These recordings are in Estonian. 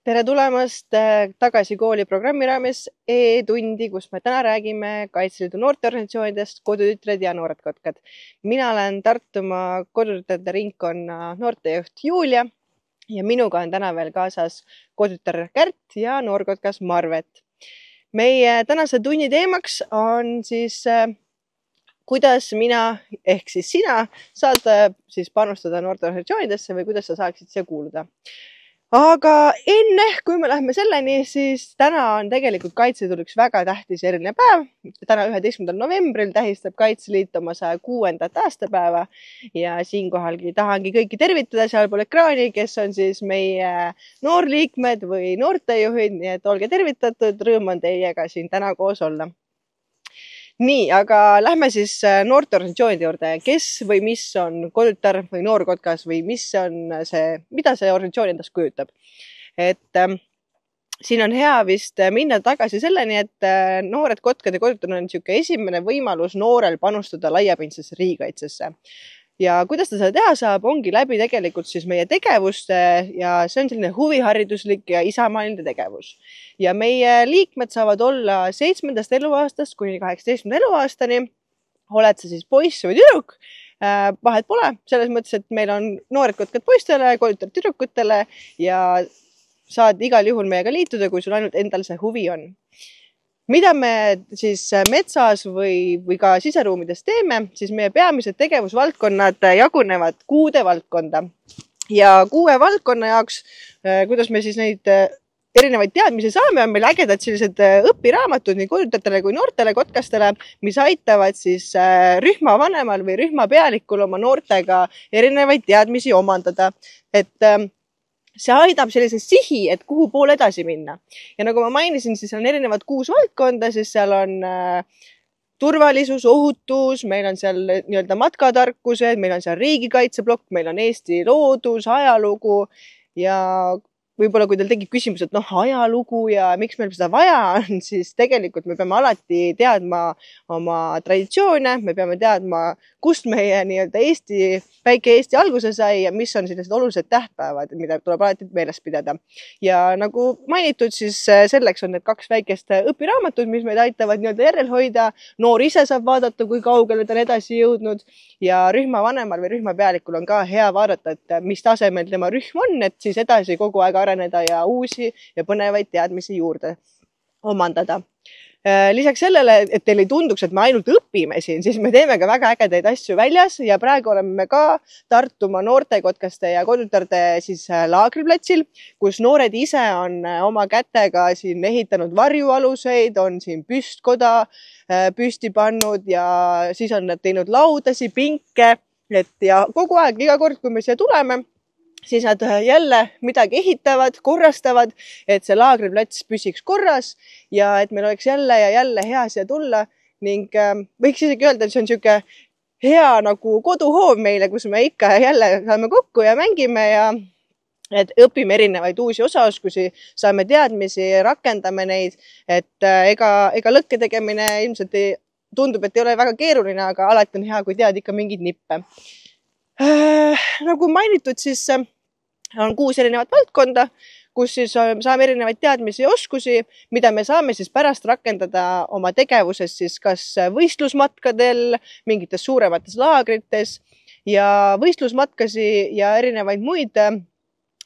Tere tulemast tagasi kooli programmi raames e-tundi, kus me täna räägime Kaitseliidu noorteorganisatsioonidest, Kodutütred ja Noored Kotkad. Mina olen Tartumaa Kodutütrede ringkonna noortejuht Julia ja minuga on täna veel kaasas kodutütar Kärt ja noorkotkas Marvet. Meie tänase tunni teemaks on siis kuidas mina ehk siis sina saad siis panustada noorteorganisatsioonidesse või kuidas sa saaksid siia kuuluda. Aga enne, kui me läheme selleni, siis täna on tegelikult Kaitseliidul üks väga tähtis eriline päev. Täna 11. novembril tähistab Kaitseliit oma 106. aastapäeva ja siinkohalgi tahangi kõiki tervitada sealpool ekraani, kes on siis meie noorliikmed või noortejuhid, nii et olge tervitatud, rõõm on teiega siin täna koos olla. Nii, aga lähme siis noorteorganisatsioonide juurde. Kes või mis on kodutütar või noorkotkas või mida see organisatsioon endast kujutab? Siin on hea vist minna tagasi selleni, et noored kotkad ja kodutütar on esimene võimalus noorel panustada laiapindsesse riigikaitsesse. Ja kuidas ta seda teha saab, ongi läbi tegelikult siis meie tegevuste ja see on selline huvihariduslik ja isamaaline tegevus. Ja meie liikmed saavad olla 7. eluaastast kuni 18. eluaastani. Oled sa siis poiss või tüdruk? Vahet pole, selles mõttes, et meil on noored kotkad poistele, kodutütar tüdrukutele ja saad igal juhul meiega liituda, kui sul ainult endal see huvi on. Mida me siis metsas või ka siseruumides teeme, siis meie peamised tegevusvaldkonnad jagunevad 6 valdkonda. Ja 6 valdkonna jaoks, kuidas me siis neid erinevaid teadmisi saame, on meil ägedad sellised õpiraamatud nii kodutütratele kui noortele kotkastele, mis aitavad siis rühmavanemal või rühmapealikul oma noortega erinevaid teadmisi omandada. See aidab sellise sihi, et kuhu pool edasi minna. Ja nagu ma mainisin, siis on erinevad 6 valdkonda, siis seal on turvalisus, ohutus, meil on seal nii-öelda matkatarkused, meil on seal riigikaitseblokk, meil on Eesti loodus, ajalugu ja võib-olla kui teil tekib küsimus, et ajalugu ja miks meil seda vaja on, siis tegelikult me peame alati teadma oma traditsioone, me peame teadma, kust meie nii-öelda väike Eesti alguse sai ja mis on sellised olulised tähtpäevad, mida tuleb alati meeles pidada. Ja nagu mainitud, siis selleks on need 2 väikest õpiraamatut, mis meid aitavad nii-öelda järel hoida. Noor ise saab vaadata, kui kaugele ta on edasi jõudnud ja rühmavanemal või rühmapealikul on ka hea vaadata, et mis tasemel tema rühm on, et siis edasi kogu aeg areneda ja uusi ja põnevaid teadmisi juurde omandada. Lisaks sellele, et teil ei tunduks, et me ainult õpime siin, siis me teeme ka väga ägedaid asju väljas ja praegu oleme ka Tartumaa noortekotkaste ja kodutütarde siis laagriplatsil, kus noored ise on oma kätega siin ehitanud varjualuseid, on siin püstkoda püsti pannud ja siis on nad teinud laudasi, pinke ja kogu aeg, iga kord, kui me siia tuleme, siis nad jälle midagi ehitavad, korrastavad, et see laagriplats püsiks korras ja et meil oleks jälle ja jälle hea siia tulla ning võiks isegi öelda, et see on niisugune hea nagu koduhoov meile, kus me ikka ja jälle saame kokku ja mängime ja et õpime erinevaid uusi osaoskusi, saame teadmisi, rakendame neid, et ega lõkke tegemine ilmselt tundub, et ei ole väga keeruline, aga alati on hea, kui tead ikka mingeid nippe. Nagu mainitud, siis on 6 erinevat valdkonda, kus siis saame erinevaid teadmisi ja oskusi, mida me saame siis pärast rakendada oma tegevuses siis kas võistlusmatkadel, mingites suuremates laagrites ja võistlusmatkasi ja erinevaid muid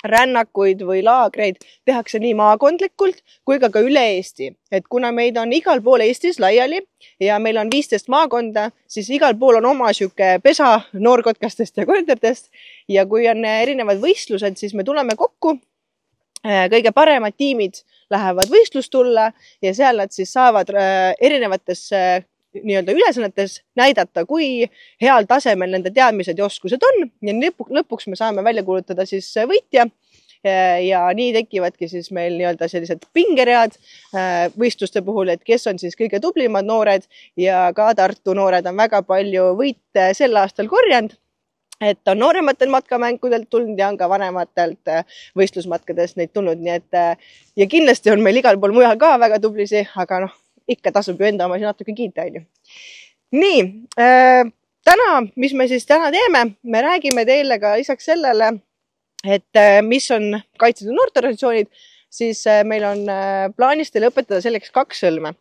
rännakuid või laagreid tehakse nii maakondlikult kui ka üle Eesti. Et kuna meid on igal pool Eestis laiali ja meil on 15 maakonda, siis igal pool on oma sihuke pesa noorkotkastest ja kodutütardest ja kui on erinevad võistlused, siis me tuleme kokku. Kõige paremad tiimid lähevad võistlustulla ja seal nad siis saavad erinevates nii-öelda ülesannetes näidata, kui heal tasemel nende teadmised ja oskused on ja lõpuks me saame välja kuulutada siis võitja ja nii tekivadki siis meil nii-öelda sellised pingeread võistluste puhul, et kes on siis kõige tublimad noored ja ka Tartu noored on väga palju võite sel aastal korjanud, et on noorematel matkamängudelt tulnud ja on ka vanematelt võistlusmatkadest neid tulnud, nii et ja kindlasti on meil igal pool mujal ka väga tublisi, aga ikka tasub ju enda oma natuke kiita, on ju. Nii, täna, mis me siis täna teeme, me räägime teile ka lisaks sellele, et mis on Kaitseliidu noorteorganisatsioonid, siis meil on plaanis teile õpetada selleks 2 sõlme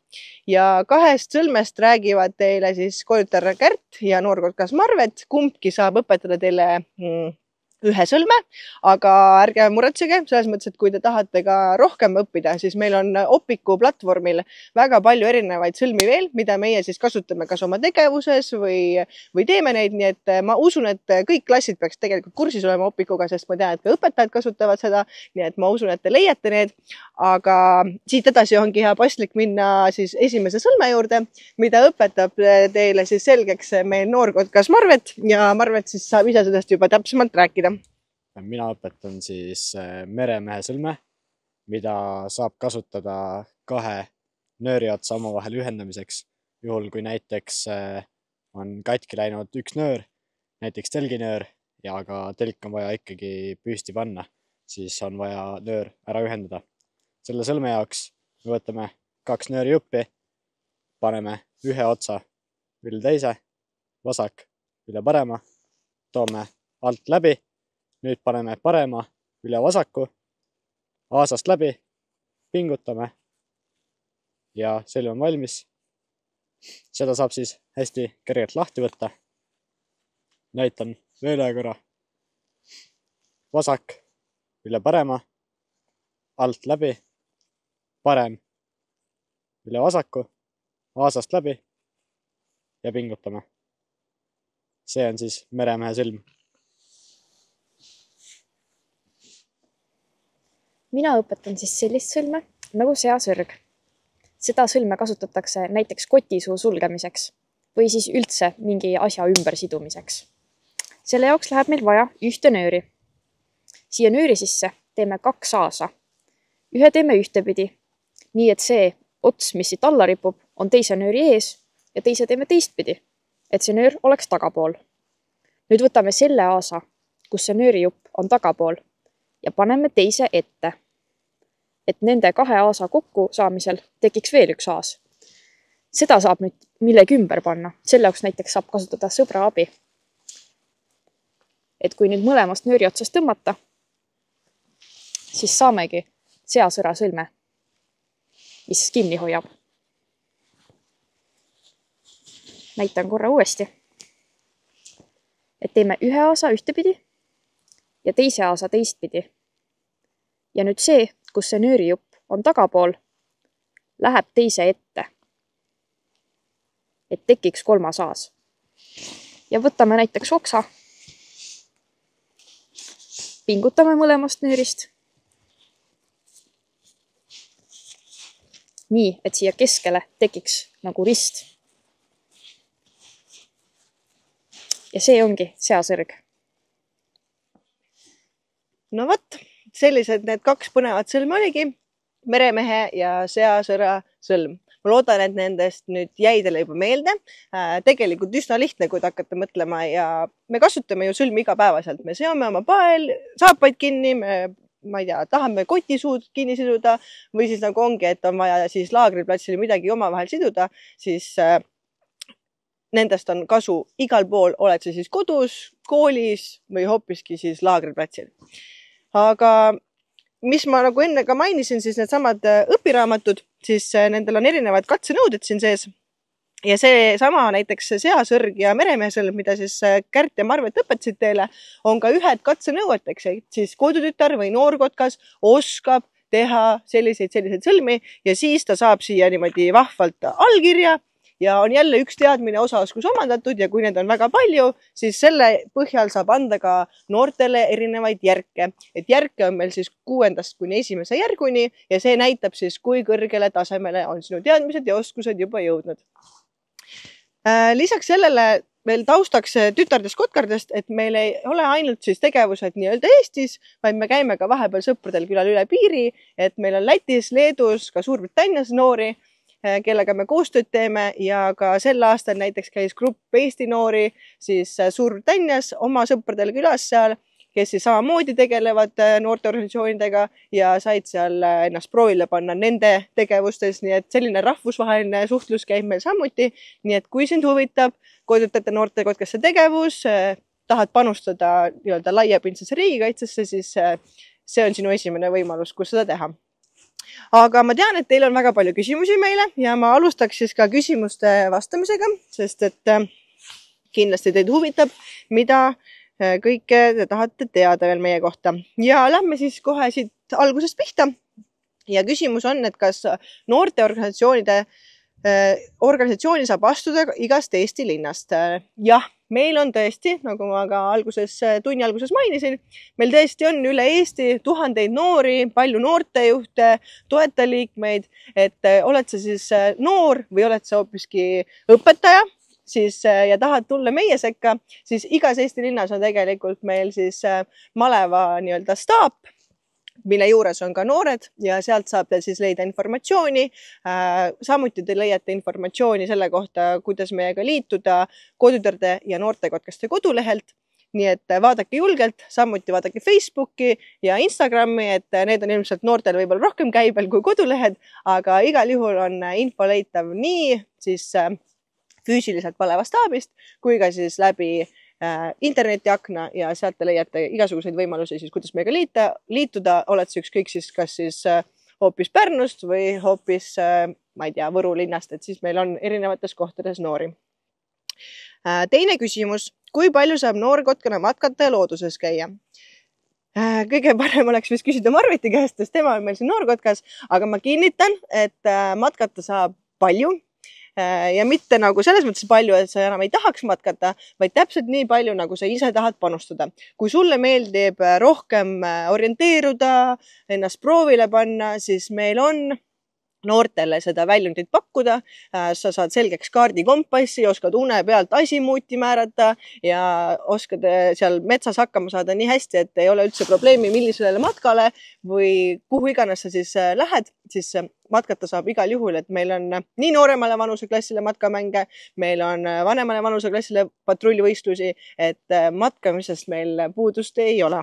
ja 2 sõlmest räägivad teile siis koolitar Kärt ja noorkotkas Marvet. Kumbki saab õpetada teile 1 sõlme, aga ärge muretsege selles mõttes, et kui te tahate ka rohkem õppida, siis meil on Opiku platvormil väga palju erinevaid sõlmi veel, mida meie siis kasutame kas oma tegevuses või teeme neid. Nii et ma usun, et kõik klassid peaks tegelikult kursis olema Opikuga, sest ma tean, et ka õpetajad kasutavad seda. Nii et ma usun, et te leiate need. Aga siit edasi ongi hea paslik minna siis esimese sõlme juurde, mida õpetab teile siis selgeks meil noorkotkas Marvet ja Marvet siis saab ise sellest juba täpsemalt rääkida. Mina õpetan siis meremehe sõlme, mida saab kasutada 2 nööriotsa omavahel ühendamiseks. Juhul kui näiteks on katki läinud 1 nöör, näiteks telginöör, ja ka telk on vaja ikkagi püsti panna, siis on vaja nöör ära ühendada. Selle sõlme jaoks me võtame 2 nööri juppi, paneme ühe otsa üle teise, vasak üle parema, toome alt läbi. Nüüd paneme parema üle vasaku, aasast läbi, pingutame ja sõlm on valmis. Seda saab siis hästi kergelt lahti võtta. Näitan veel ühe korra. Vasak üle parema, alt läbi, parem üle vasaku, aasast läbi ja pingutame. See on siis meremehe sõlm. Mina õpetan siis sellist sõlme nagu seasõrg. Seda sõlme kasutatakse näiteks kotisuu sulgemiseks või siis üldse mingi asja ümber sidumiseks. Selle jaoks läheb meil vaja 1 nööri. Siia nööri sisse teeme 2 aasa. Ühe teeme ühtepidi, nii et see ots, mis siit alla ripub, on teise nööri ees ja teise teeme teistpidi, et see nöör oleks tagapool. Nüüd võtame selle aasa, kus see nöörijupp on tagapool ja paneme teise ette. Et nende 2 aasa kokku saamisel tekiks veel 1 aas. Seda saab nüüd millegi ümber panna. Selle jaoks näiteks saab kasutada sõbra abi. Et kui nüüd mõlemast nööri otsast tõmmata, siis saamegi seasõra sõlme, mis kinni hoiab. Näitan korra uuesti. Et teeme 1 aasa ühtepidi ja teise aasa teistpidi. Ja nüüd see, kus see nöörijupp on tagapool, läheb teise ette, et tekiks 3. aas. Ja võtame näiteks oksa, pingutame mõlemast nöörist. Nii, et siia keskele tekiks nagu rist. Ja see ongi seasõrg. No vot, sellised need 2 põnevat sõlme oligi, meremehe ja seasõra sõlm. Ma loodan, et nendest nüüd jäi teile juba meelde. Tegelikult üsna lihtne, kui te hakkate mõtlema ja me kasutame ju sõlmi igapäevaselt. Me seome oma pael, saapaid kinni, ma ei tea, tahame kotisuud kinni siduda või siis nagu ongi, et on vaja siis laagriplatsil midagi omavahel siduda, siis nendest on kasu igal pool, oled sa siis kodus, koolis või hoopiski siis laagriplatsil. Aga mis ma nagu enne ka mainisin, siis need samad õpiraamatud, siis nendel on erinevad katsenõuded siin sees. Ja see sama näiteks seasõrg ja meremehe sõlm, mida siis Kärt ja Marvet õpetasid teile, on ka ühed katsenõueteks, et siis kodutütar või noorkotkas oskab teha selliseid sõlmi ja siis ta saab siia niimoodi vahvalt allkirja ja on jälle üks teadmine osaoskus omandatud ja kui need on väga palju, siis selle põhjal saab anda ka noortele erinevaid järke. Et järke on meil siis 6. kuni 1. järguni ja see näitab siis, kui kõrgele tasemele on sinu teadmised ja oskused juba jõudnud. Lisaks sellele veel taustaks tütardest kotkardest, et meil ei ole ainult siis tegevused nii-öelda Eestis, vaid me käime ka vahepeal sõpradel külal üle piiri, et meil on Lätis, Leedus, ka Suurbritannias noori, kellega me koostööd teeme ja ka sel aastal näiteks käis grupp Eesti noori siis Suurbritannias oma sõpradel külas seal, kes siis samamoodi tegelevad noorteorganisatsioonidega ja said seal ennast proovile panna nende tegevustes, nii et selline rahvusvaheline suhtlus käib meil samuti. Nii et kui sind huvitab kodutajate noortekotkasse tegevus, tahad panustada nii-öelda laiapindsesse riigikaitsesse, siis see on sinu esimene võimalus, kus seda teha. aga ma tean, et teil on väga palju küsimusi meile ja ma alustaks siis ka küsimuste vastamisega, sest et kindlasti teid huvitab, mida kõike te tahate teada veel meie kohta. Ja lähme siis kohe siit algusest pihta. Ja küsimus on, et kas noorteorganisatsiooni saab astuda igast Eesti linnast. Jah, meil on tõesti, nagu ma ka tunni alguses mainisin, meil tõesti on üle Eesti tuhandeid noori, palju noortejuhte, toetajaliikmeid, et oled sa siis noor või oled sa hoopiski õpetaja ja tahad tulla meie sekka, siis igas Eesti linnas on tegelikult meil siis maleva nii-öelda staap, mille juures on ka noored ja sealt saab te siis leida informatsiooni. Samuti te leiate informatsiooni selle kohta, kuidas meiega liituda Kodutütarde ja noortekotkaste kodulehelt. Nii et vaadake julgelt, samuti vaadake Facebooki ja Instagrami, et need on ilmselt noortel võib-olla rohkem käibel kui kodulehed, aga igal juhul on info leitav nii siis füüsiliselt maleva staabist kui ka siis läbi internetiakna ja sealt te leiate igasuguseid võimalusi, siis kuidas meiega liituda, oled see ükskõik siis kas siis hoopis Pärnust või hoopis, ma ei tea, Võru linnast, et siis meil on erinevates kohtades noori. Teine küsimus, kui palju saab noorkotkana matkata ja looduses käia? Kõige parem oleks vist küsida Marviti käest, sest tema on meil siin noorkotkas, aga ma kinnitan, et matkata saab palju. Ja mitte nagu selles mõttes palju, et sa enam ei tahaks matkata, vaid täpselt nii palju, nagu sa ise tahad panustada. Kui sulle meeldib rohkem orienteeruda, ennast proovile panna, siis meil on noortele seda väljundit pakkuda. Sa saad selgeks kaardikompassi, oskad une pealt asimuuti määrata ja oskad seal metsas hakkama saada nii hästi, et ei ole üldse probleemi, millisele matkale või kuhu iganes sa siis lähed, siis matkata saab igal juhul, et meil on nii nooremale vanuseklassile matkamänge, meil on vanemale vanuseklassile patrullivõistlusi, et matkamisest meil puudust ei ole.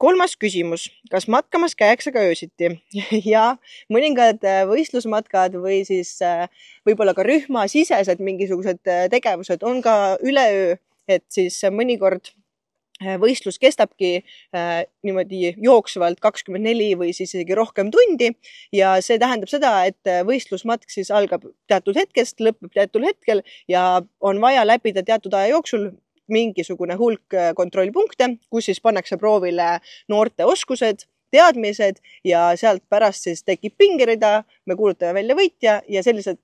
Kolmas küsimus, kas matkamas käiakse ka öösiti? Ja mõningad võistlusmatkad või siis võib-olla ka rühmasisesed mingisugused tegevused on ka üleöö, et siis mõnikord võistlus kestabki niimoodi jooksvalt 24 või siis isegi rohkem tundi ja see tähendab seda, et võistlusmatk siis algab teatud hetkest, lõpeb teatud hetkel ja on vaja läbida teatud aja jooksul mingisugune hulk kontrollpunkte, kus siis pannakse proovile noorte oskused, teadmised ja sealt pärast siis tekib pingerida, me kuulutame välja võitja ja sellised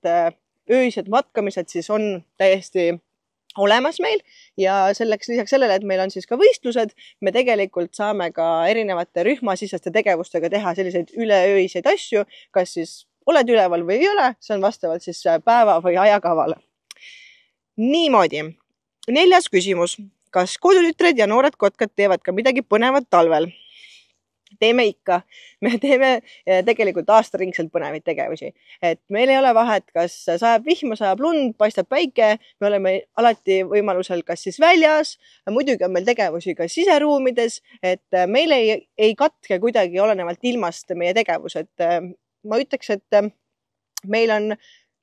öised matkamised siis on täiesti olemas meil ja lisaks sellele, et meil on siis ka võistlused, me tegelikult saame ka erinevate rühmasiseste tegevustega teha selliseid üleöiseid asju, kas siis oled üleval või ei ole, see on vastavalt siis päeva või ajakavale. Niimoodi. 4. küsimus. Kas kodutütred ja noored kotkad teevad ka midagi põnevat talvel? Teeme ikka. Me teeme tegelikult aastaringselt põnevaid tegevusi. Et meil ei ole vahet, kas sajab vihma, sajab lund, paistab päike. Me oleme alati võimalusel kas siis väljas. Muidugi on meil tegevusi ka siseruumides, et meil ei katke kuidagi olenevalt ilmast meie tegevus. Et ma ütleks, et meil on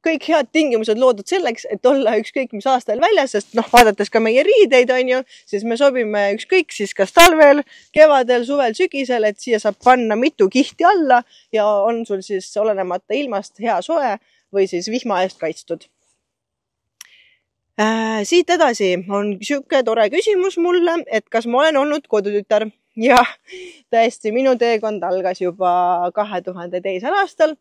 kõik head tingimused loodud selleks, et olla ükskõik mis aastal väljas, sest vaadates ka meie riideid on ju, siis me sobime ükskõik siis kas talvel, kevadel, suvel, sügisel, et siia saab panna mitu kihti alla ja on sul siis olenemata ilmast hea soe või siis vihma eest kaitstud. Siit edasi on siuke tore küsimus mulle, et kas ma olen olnud kodutütar. Jah, tõesti, minu teekond algas juba 2002. aastal,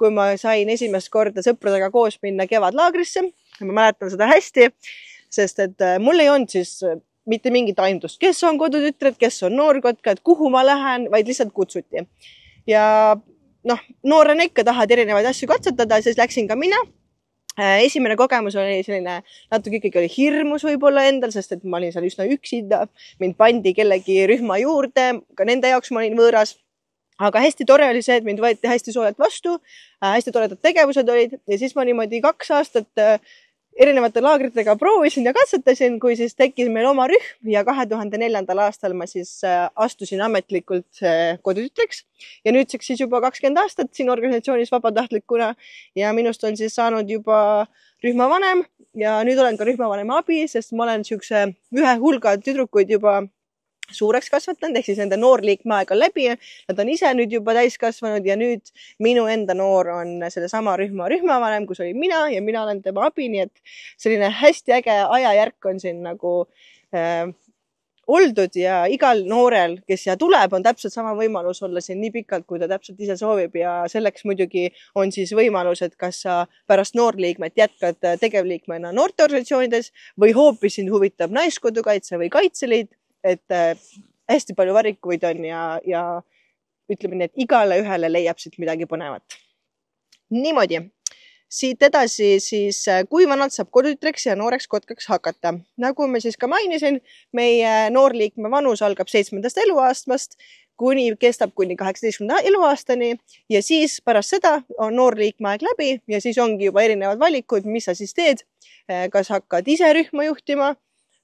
kui ma sain esimest korda sõpradega koos minna kevadlaagrisse. Ma mäletan seda hästi, sest et mul ei olnud siis mitte mingit aimdust, kes on kodutütred, kes on noorkotkad, kuhu ma lähen, vaid lihtsalt kutsuti. Ja noorena ikka tahad erinevaid asju katsetada, siis läksin ka mina. Esimene kogemus oli selline, natuke ikkagi oli hirmus võib-olla endal, sest et ma olin seal üsna üksinda. Mind pandi kellegi rühma juurde, ka nende jaoks ma olin võõras. Aga hästi tore oli see, et mind võeti hästi soojalt vastu, hästi toredad tegevused olid ja siis ma niimoodi 2 aastat erinevate laagritega proovisin ja katsetasin, kui siis tekkis meil oma rühm ja 2004. aastal ma siis astusin ametlikult kodutütreks ja nüüdseks siis juba 20 aastat siin organisatsioonis vabatahtlikuna ja minust on siis saanud juba rühmavanem ja nüüd olen ka rühmavanema abi, sest ma olen ühe hulga tüdrukuid juba suureks kasvatanud, ehk siis nende noorliikmeaeg on läbi. Nad on ise nüüd juba täiskasvanud ja nüüd minu enda noor on sellesama rühma rühmavanem, kus oli mina ja mina olen tema abi. Nii et selline hästi äge ajajärk on siin nagu oldud ja igal noorel, kes siia tuleb, on täpselt sama võimalus olla siin nii pikalt, kui ta täpselt ise soovib ja selleks muidugi on siis võimalus, et kas sa pärast noorliikmet jätkad tegevliikmena noorteorganisatsioonides või hoopis sind huvitab Naiskodukaitse või Kaitseliit. Et hästi palju varikuid on ja ütleme nii, et igale ühele leiab siit midagi põnevat. Niimoodi, siit edasi siis kui vanalt saab kodutütreks ja nooreks kotkaks hakata. Nagu me siis ka mainisin, meie noorliikme vanus algab 7. eluaastast, kestab kuni 18. eluaastani ja siis pärast seda on noorliikmeaeg läbi ja siis ongi juba erinevad valikud, mis sa siis teed. Kas hakkad ise rühma juhtima,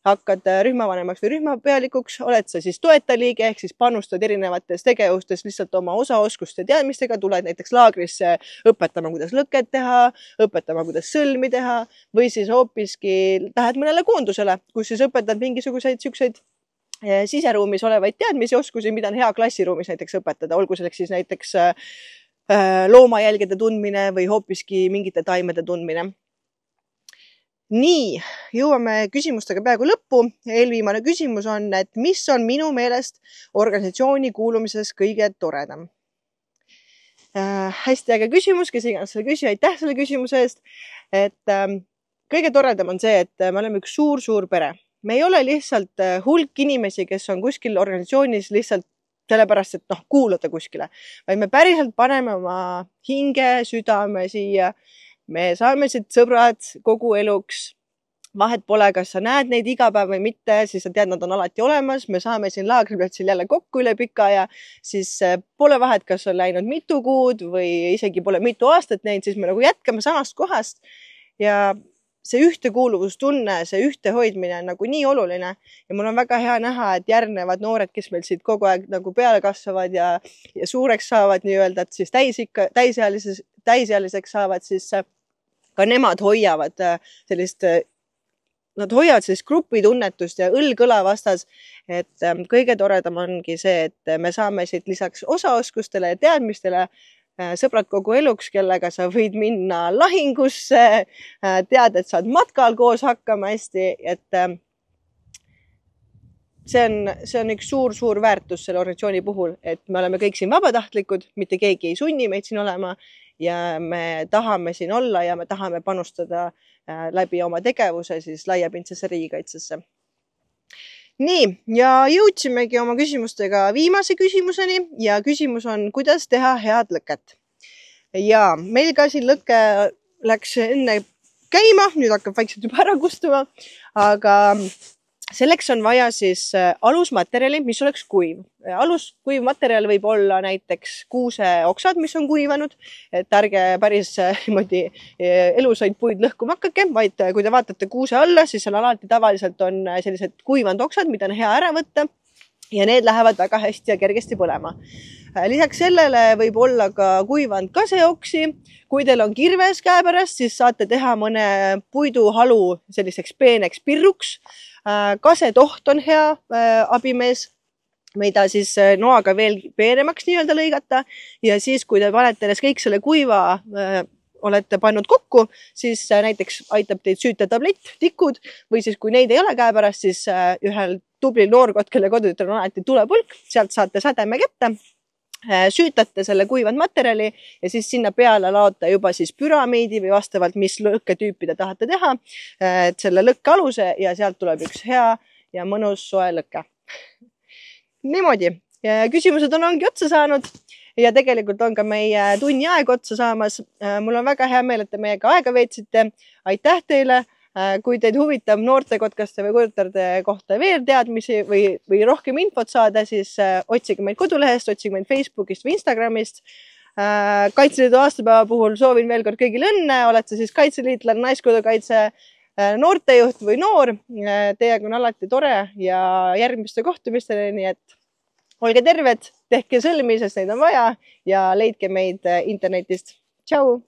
hakkad rühmavanemaks või rühmapealikuks, oled sa siis toetajaliige ehk siis panustad erinevates tegevustes lihtsalt oma osaoskuste teadmistega, tuled näiteks laagrisse õpetama, kuidas lõket teha, õpetama, kuidas sõlmi teha või siis hoopiski lähed mõnele koondusele, kus siis õpetad mingisuguseid siukseid siseruumis olevaid teadmisi, oskusi, mida on hea klassiruumis näiteks õpetada, olgu selleks siis näiteks loomajälgede tundmine või hoopiski mingite taimede tundmine. Nii, jõuame küsimustega peaaegu lõppu. Eelviimane küsimus on, et mis on minu meelest organisatsiooni kuulumises kõige toredam? Hästi äge küsimus, kes iganes selle küsija, aitäh selle küsimuse eest. Et kõige toredam on see, et me oleme üks suur pere. Me ei ole lihtsalt hulk inimesi, kes on kuskil organisatsioonis lihtsalt sellepärast, et kuuluda kuskile, vaid me päriselt paneme oma hinge, südame siia. Me saame siit sõbrad kogu eluks. Vahet pole, kas sa näed neid iga päev või mitte, siis sa tead, nad on alati olemas. Me saame siin laagriplatsil jälle kokku üle pika ja siis pole vahet, kas on läinud mitu kuud või isegi pole mitu aastat näinud, siis me nagu jätkame samast kohast. Ja see ühtekuuluvustunne, see ühtehoidmine on nagu nii oluline ja mul on väga hea näha, et järgnevad noored, kes meil siit kogu aeg nagu peale kasvavad ja suureks saavad nii-öelda, et siis täisealiseks saavad, siis ka nemad hoiavad sellist grupitunnetust ja õlg-õla vastas, et kõige toredam ongi see, et me saame siit lisaks osaoskustele ja teadmistele sõbrad kogu eluks, kellega sa võid minna lahingusse, tead, et saad matkal koos hakkama hästi, et see on üks suur väärtus selle organisatsiooni puhul, et me oleme kõik siin vabatahtlikud, mitte keegi ei sunni meid siin olema ja me tahame siin olla ja me tahame panustada läbi oma tegevuse siis laiapindsesse riigikaitsesse. Nii, ja jõudsimegi oma küsimustega viimase küsimuseni ja küsimus on, kuidas teha head lõket. Ja meil ka siin lõke läks enne käima, nüüd hakkab vaikselt juba ära kustuma, aga selleks on vaja siis alusmaterjali, mis oleks kuiv. Aluskuiv materjal võib olla näiteks kuuseoksad, mis on kuivanud, et ärge päris niimoodi elusaid puid lõhkuma hakake, vaid kui te vaatate kuuse alla, siis seal alati tavaliselt on sellised kuivanud oksad, mida on hea ära võtta ja need lähevad väga hästi ja kergesti põlema. Lisaks sellele võib olla ka kuivanud kaseoksi. Kui teil on kirves käepärast, siis saate teha mõne puiduhalu selliseks peeneks pirruks. Kasetoht on hea abimees, mida siis noaga veel peenemaks nii-öelda lõigata. Ja siis, kui te panete kõik selle kuiva olete pannud kokku, siis näiteks aitab teid süüta tablett, tikud või siis kui neid ei ole käepärast, siis ühel tublil noorkotkel ja kodutütrel on alati tulepulk, sealt saate sädeme kätte. Süütate selle kuivad materjali ja siis sinna peale laota juba siis püramiidi või vastavalt, mis lõkketüüpi te tahate teha, et selle lõkke aluse ja sealt tuleb üks hea ja mõnus soe lõke. Niimoodi, küsimused ongi otsa saanud ja tegelikult on ka meie tunni aeg otsa saamas. Mul on väga hea meel, et te meiega aega veetsite. Aitäh teile! Kui teid huvitab noortekotkaste või kodutarde kohta veel teadmisi või rohkem infot saada, siis otsige meid kodulehest, otsige meid Facebookist või Instagramist. Kaitseliidu aastapäeva puhul soovin veel kord kõigile õnne, oled sa siis kaitseliitlane, Naiskodukaitse, noortejuht või noor. Teiega on alati tore ja järgmiste kohtumistele, nii et olge terved, tehke sõlmi, sest neid on vaja ja leidke meid internetist. Tšau!